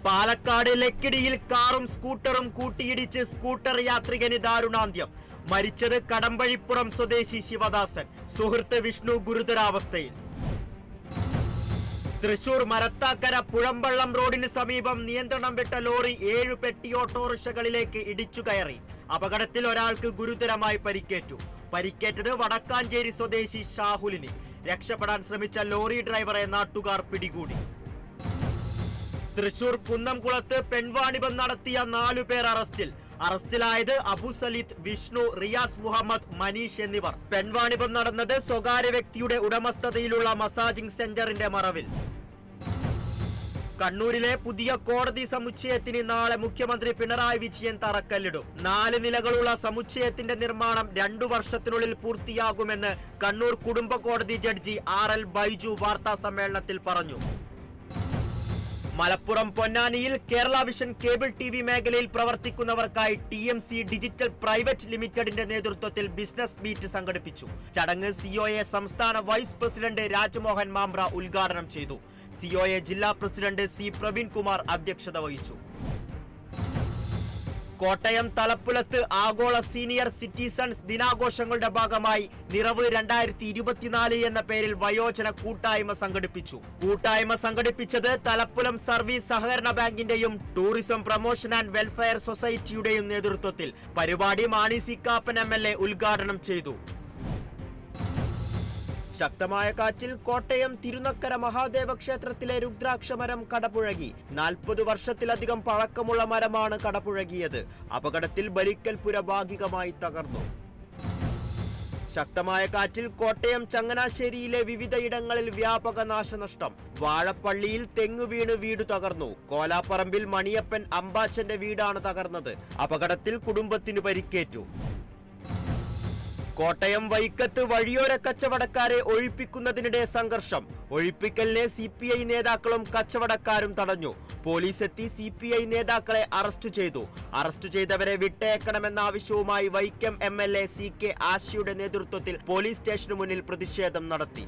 പാലക്കാട് ലക്കിടിയിൽ കാറും സ്കൂട്ടറും കൂട്ടിയിടിച്ച് സ്കൂട്ടർ യാത്രികന് ദാരുണാന്ത്യം. മരിച്ചത് കടമ്പഴിപ്പുറം സ്വദേശി ശിവദാസൻ. സുഹൃത്ത് വിഷ്ണു ഗുരുതരാവസ്ഥയിൽ. തൃശൂർ മരത്താക്കര പുഴമ്പള്ളം റോഡിന് സമീപം നിയന്ത്രണം വിട്ട ലോറി 7 പെട്ടി ഓട്ടോറിക്ഷകളിലേക്ക് ഇടിച്ചു കയറി. അപകടത്തിൽ ഒരാൾക്ക് ഗുരുതരമായി പരിക്കേറ്റു. പരിക്കേറ്റത് വടക്കാഞ്ചേരി സ്വദേശി ഷാഹുലിന്. രക്ഷപ്പെടാൻ ശ്രമിച്ച ലോറി ഡ്രൈവറെ നാട്ടുകാർ പിടികൂടി. തൃശൂർ കുന്നംകുളത്ത് പെൺവാണിഭം നടത്തിയ 4 പേർ അറസ്റ്റിൽ. അറസ്റ്റിലായത് അബു സലീത്ത്, വിഷ്ണു, റിയാസ് മുഹമ്മദ്, മനീഷ് എന്നിവർ. പെൺവാണിഭം നടന്നത് സ്വകാര്യ വ്യക്തിയുടെ ഉടമസ്ഥതയിലുള്ള മസാജിംഗ് സെന്ററിന്റെ മറവിൽ. കണ്ണൂരിലെ പുതിയ കോടതി സമുച്ചയത്തിന് നാളെ മുഖ്യമന്ത്രി പിണറായി വിജയൻ തറക്കല്ലിടും. 4 നിലകളുള്ള സമുച്ചയത്തിന്റെ നിർമ്മാണം 2 വർഷത്തിനുള്ളിൽ പൂർത്തിയാകുമെന്ന് കണ്ണൂർ കുടുംബ കോടതി ജഡ്ജി RL ബൈജു വാർത്താ സമ്മേളനത്തിൽ പറഞ്ഞു. മലപ്പുറം പൊന്നാനിയിൽ കേരള വിഷൻ കേബിൾ TV മേഖലയിൽ പ്രവർത്തിക്കുന്നവർക്കായി TMC ഡിജിറ്റൽ പ്രൈവറ്റ് ലിമിറ്റഡിന്റെ നേതൃത്വത്തിൽ ബിസിനസ് മീറ്റ് സംഘടിപ്പിച്ചു. ചടങ്ങ് COA സംസ്ഥാന വൈസ് പ്രസിഡന്റ് രാജ്മോഹൻ മാമ്പ്ര ഉദ്ഘാടനം ചെയ്തു. COA ജില്ലാ പ്രസിഡന്റ് C പ്രവീൺ കുമാർ അധ്യക്ഷത വഹിച്ചു. കോട്ടയം തലപ്പുലത്ത് ആഗോള സീനിയർ സിറ്റിസൺസ് ദിനാഘോഷങ്ങളുടെ ഭാഗമായി നിറവ് 2024 എന്ന പേരിൽ വയോജന കൂട്ടായ്മ സംഘടിപ്പിച്ചു. കൂട്ടായ്മ സംഘടിപ്പിച്ചത് തലപ്പുലം സർവീസ് സഹകരണ ബാങ്കിന്റെയും ടൂറിസം പ്രൊമോഷൻ ആൻഡ് വെൽഫെയർ സൊസൈറ്റിയുടെയും നേതൃത്വത്തിൽ. പരിപാടി മാണി സി കാപ്പൻ MLA ഉദ്ഘാടനം ചെയ്തു. ശക്തമായ കാറ്റിൽ കോട്ടയം തിരുനക്കര മഹാദേവ ക്ഷേത്രത്തിലെ രുദ്രാക്ഷമരം കടപുഴകി. 40 വർഷത്തിലധികം പഴക്കമുള്ള മരമാണ് കടപുഴകിയത്. അപകടത്തിൽ ബലിക്കൽപുര ഭാഗികമായി തകർന്നു. ശക്തമായ കാറ്റിൽ കോട്ടയം ചങ്ങനാശ്ശേരിയിലെ വിവിധയിടങ്ങളിൽ വ്യാപക നാശനഷ്ടം. വാഴപ്പള്ളിയിൽ തെങ്ങ് വീണ് വീട് തകർന്നു. കോലാപ്പറമ്പിൽ മണിയപ്പൻ അമ്പാച്ചന്റെ വീടാണ് തകർന്നത്. അപകടത്തിൽ കുടുംബത്തിന് പരിക്കേറ്റു. കോട്ടയം വൈക്കത്ത് വഴിയോര കച്ചവടക്കാരെ ഒഴിപ്പിക്കുന്നതിനിടെ സംഘർഷം. ഒഴിപ്പിക്കലിനെ CPI നേതാക്കളും കച്ചവടക്കാരും തടഞ്ഞു. പോലീസ് എത്തി CPI നേതാക്കളെ അറസ്റ്റ് ചെയ്തു. അറസ്റ്റ് ചെയ്തവരെ വിട്ടയക്കണമെന്ന ആവശ്യവുമായി വൈക്കം MLA CK ആശയുടെ നേതൃത്വത്തിൽ പോലീസ് സ്റ്റേഷനു മുന്നിൽ പ്രതിഷേധം നടത്തി.